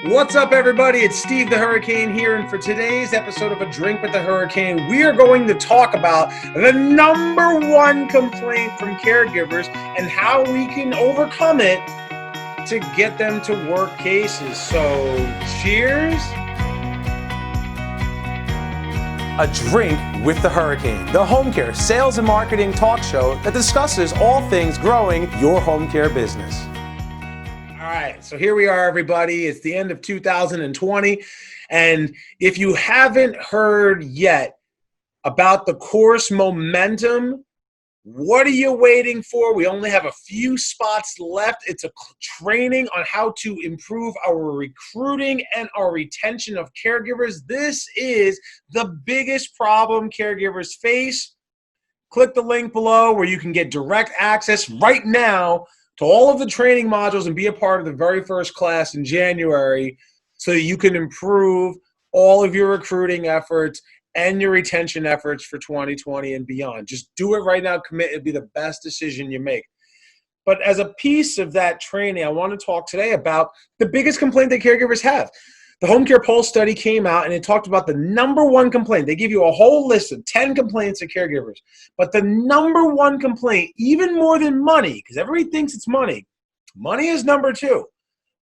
What's up, everybody? It's Steve the Hurricane here, and for today's episode of A Drink with the Hurricane, we are going to talk about the number one complaint from caregivers and how we can overcome it to get them to work cases. So, cheers. A Drink with the Hurricane, the home care sales and marketing talk show that discusses all things growing your home care business. All right, so here we are, everybody. It's the end of 2020, and if you haven't heard yet about the course Momentum, what are you waiting for? We only have a few spots left. It's a training on how to improve our recruiting and our retention of caregivers. This is the biggest problem caregivers face. Click the link below where you can get direct access right now to all of the training modules and be a part of the very first class in January so that you can improve all of your recruiting efforts and your retention efforts for 2020 and beyond. Just do it right now. Commit. It'd be the best decision you make. But as a piece of that training, I want to talk today about the biggest complaint that caregivers have. The Home Care Pulse study came out and it talked about the number one complaint. They give you a whole list of 10 complaints of caregivers. But the number one complaint, even more than money, because everybody thinks it's money. Money is number two.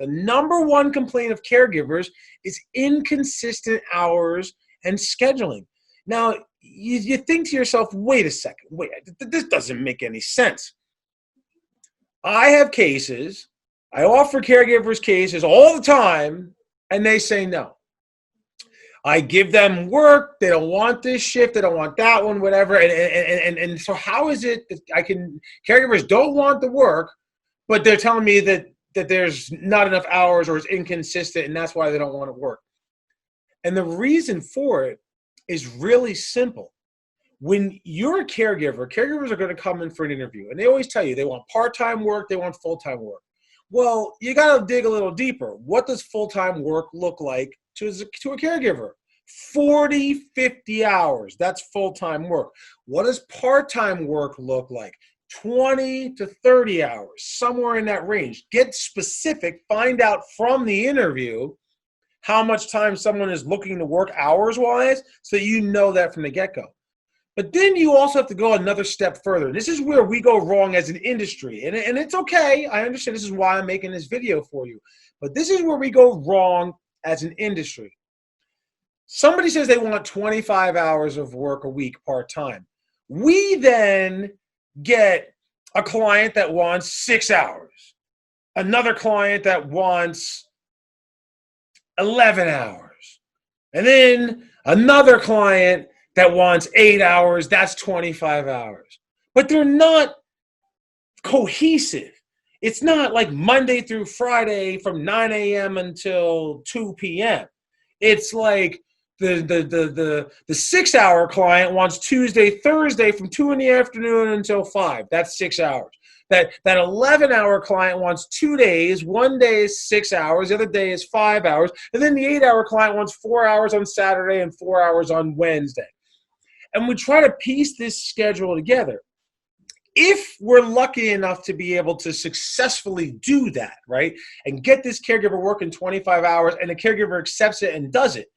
The number one complaint of caregivers is inconsistent hours and scheduling. Now, you think to yourself, wait a second, this doesn't make any sense. I have cases, I offer caregivers cases all the time, and they say no. I give them work, they don't want this shift, they don't want that one, whatever, and so how is it that caregivers don't want the work, but they're telling me that there's not enough hours or it's inconsistent, and that's why they don't want to work? And the reason for it is really simple. When you're a caregiver, caregivers are going to come in for an interview, and they always tell you they want part-time work, they want full-time work. Well, you got to dig a little deeper. What does full-time work look like to a caregiver? 40, 50 hours. That's full-time work. What does part-time work look like? 20 to 30 hours, somewhere in that range. Get specific. Find out from the interview how much time someone is looking to work hours-wise so you know that from the get-go. But then you also have to go another step further. This is where we go wrong as an industry. And it's okay. I understand this is why I'm making this video for you. But this is where we go wrong as an industry. Somebody says they want 25 hours of work a week part-time. We then get a client that wants 6 hours. Another client that wants 11 hours. And then another client that wants 8 hours, that's 25 hours. But they're not cohesive. It's not like Monday through Friday from 9 a.m. until 2 p.m. It's like the 6 hour client wants Tuesday, Thursday from 2 in the afternoon until 5. That's 6 hours. That 11 hour client wants 2 days. One day is 6 hours. The other day is 5 hours. And then the 8 hour client wants 4 hours on Saturday and 4 hours on Wednesday. And we try to piece this schedule together. If we're lucky enough to be able to successfully do that, right, and get this caregiver working 25 hours and the caregiver accepts it and does it,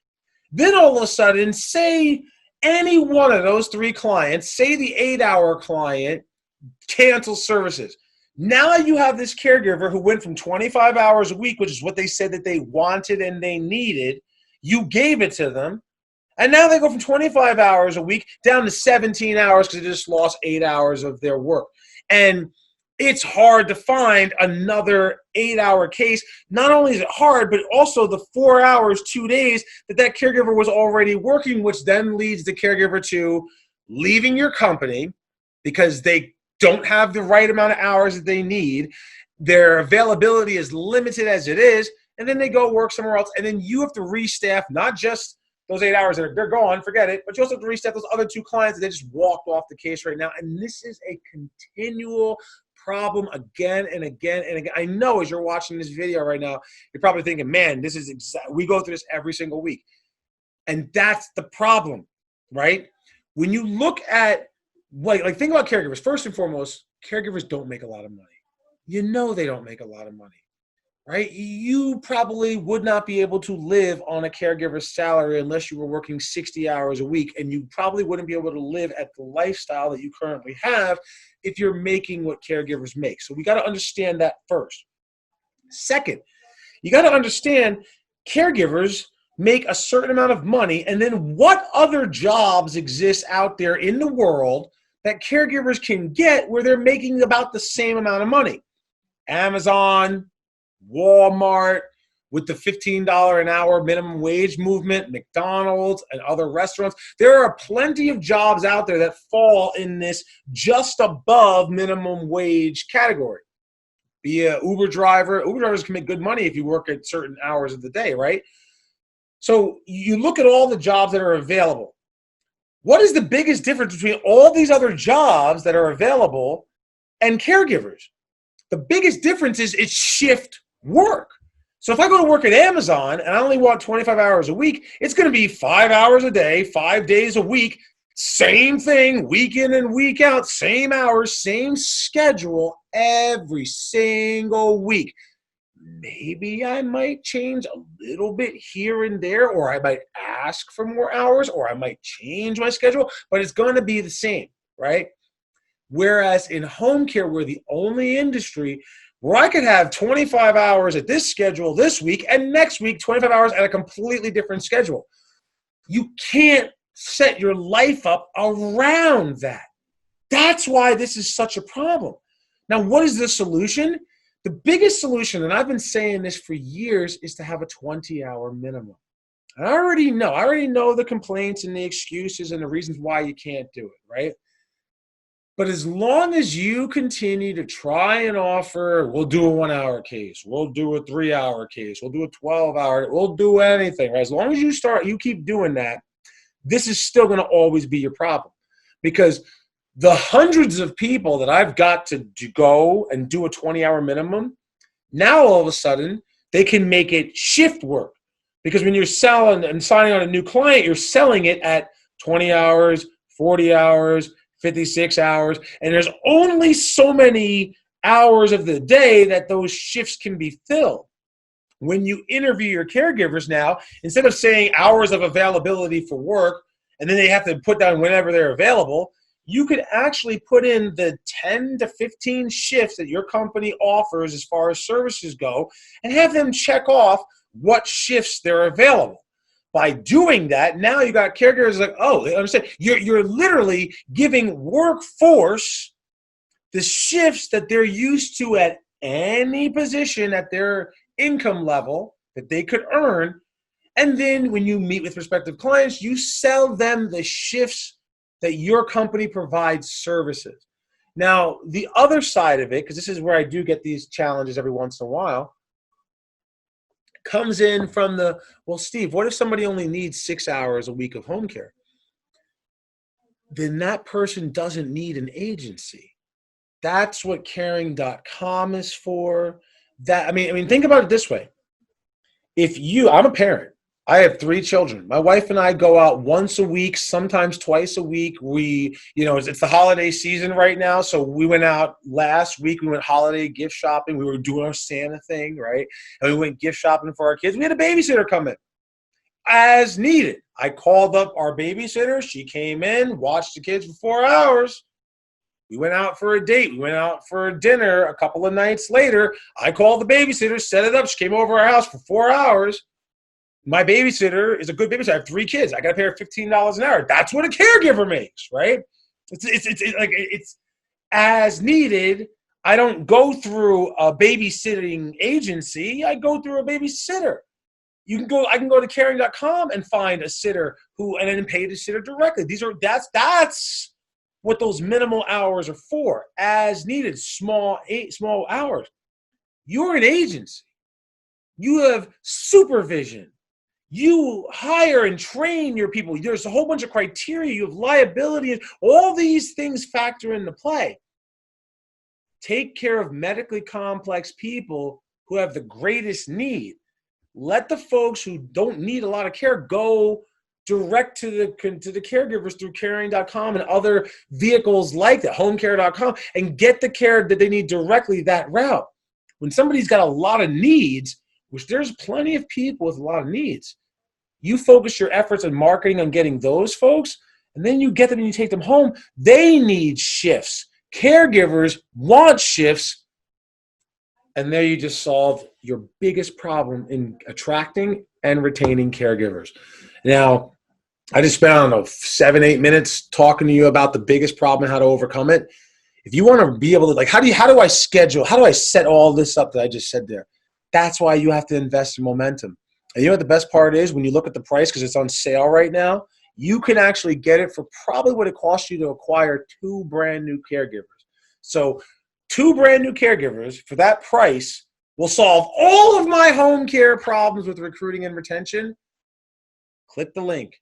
then all of a sudden, say any one of those three clients, say the 8 hour client, cancels services. Now you have this caregiver who went from 25 hours a week, which is what they said that they wanted and they needed. You gave it to them. And now they go from 25 hours a week down to 17 hours because they just lost 8 hours of their work. And it's hard to find another 8 hour case. Not only is it hard, but also the 4 hours, 2 days that caregiver was already working, which then leads the caregiver to leaving your company because they don't have the right amount of hours that they need. Their availability is limited as it is. And then they go work somewhere else. And then you have to restaff, not just those 8 hours, they're gone, forget it. But you also have to restaff those other two clients that they just walked off the case right now. And this is a continual problem again and again and again. I know as you're watching this video right now, you're probably thinking, man, this is we go through this every single week. And that's the problem, right? When you look at, like think about caregivers. First and foremost, caregivers don't make a lot of money. You know they don't make a lot of money. right? You probably would not be able to live on a caregiver's salary unless you were working 60 hours a week, and you probably wouldn't be able to live at the lifestyle that you currently have if you're making what caregivers make. So we got to understand that first. Second, you got to understand caregivers make a certain amount of money, and then what other jobs exist out there in the world that caregivers can get where they're making about the same amount of money. Amazon, Walmart, with the $15 an hour minimum wage movement, McDonald's and other restaurants. There are plenty of jobs out there that fall in this just above minimum wage category. Be an Uber driver. Uber drivers can make good money if you work at certain hours of the day, right? So you look at all the jobs that are available. What is the biggest difference between all these other jobs that are available and caregivers? The biggest difference is it's shift work. So if I go to work at Amazon and I only want 25 hours a week, it's going to be 5 hours a day, 5 days a week, same thing, week in and week out, same hours, same schedule every single week. Maybe I might change a little bit here and there, or I might ask for more hours, or I might change my schedule, but it's going to be the same, right? Whereas in home care, we're the only industry where I could have 25 hours at this schedule this week, and next week, 25 hours at a completely different schedule. You can't set your life up around that. That's why this is such a problem. Now, what is the solution? The biggest solution, and I've been saying this for years, is to have a 20-hour minimum. And I already know the complaints and the excuses and the reasons why you can't do it, right? But as long as you continue to try and offer, we'll do a 1-hour case, we'll do a 3-hour case, we'll do a 12-hour, we'll do anything, right? As long as you keep doing that, this is still going to always be your problem. Because the hundreds of people that I've got to go and do a 20-hour minimum, now all of a sudden, they can make it shift work. Because when you're selling and signing on a new client, you're selling it at 20 hours, 40 hours, 56 hours, and there's only so many hours of the day that those shifts can be filled. When you interview your caregivers now, instead of saying hours of availability for work, and then they have to put down whenever they're available, you could actually put in the 10 to 15 shifts that your company offers as far as services go, and have them check off what shifts they're available. By doing that, now you got caregivers like, oh, they understand. You're literally giving workforce the shifts that they're used to at any position at their income level that they could earn. And then when you meet with prospective clients, you sell them the shifts that your company provides services. Now, the other side of it, because this is where I do get these challenges every once in a while, comes in from well, Steve, what if somebody only needs 6 hours a week of home care? Then that person doesn't need an agency. That's what caring.com is for. I mean, think about it this way. I'm a parent. I have 3 children. My wife and I go out once a week, sometimes twice a week. It's the holiday season right now. So we went out last week. We went holiday gift shopping. We were doing our Santa thing, right? And we went gift shopping for our kids. We had a babysitter come in as needed. I called up our babysitter. She came in, watched the kids for 4 hours. We went out for a date. We went out for a dinner a couple of nights later. I called the babysitter, set it up. She came over our house for 4 hours. My babysitter is a good babysitter. I have 3 kids. I got to pay her $15 an hour. That's what a caregiver makes, right? It's as needed. I don't go through a babysitting agency. I go through a babysitter. I can go to caring.com and find a sitter and then pay the sitter directly. That's what those minimal hours are for. As needed, small hours. You're an agency. You have supervision. You hire and train your people. There's a whole bunch of criteria. You have liability. All these things factor into play. Take care of medically complex people who have the greatest need. Let the folks who don't need a lot of care go direct to the caregivers through caring.com and other vehicles like that, homecare.com, and get the care that they need directly that route. when somebody's got a lot of needs, which there's plenty of people with a lot of needs, you focus your efforts on marketing on getting those folks, and then you get them and you take them home. They need shifts. Caregivers want shifts. And there you just solve your biggest problem in attracting and retaining caregivers. Now, I just spent, I don't know, 7-8 minutes talking to you about the biggest problem and how to overcome it. If you want to be able to, like, how do I schedule? How do I set all this up that I just said there? That's why you have to invest in momentum. And you know what the best part is? When you look at the price, because it's on sale right now, you can actually get it for probably what it costs you to acquire 2 brand new caregivers. So 2 brand new caregivers for that price will solve all of my home care problems with recruiting and retention. Click the link.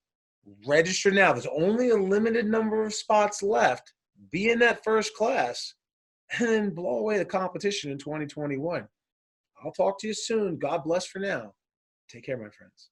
Register now. There's only a limited number of spots left. Be in that first class and then blow away the competition in 2021. I'll talk to you soon. God bless for now. Take care, my friends.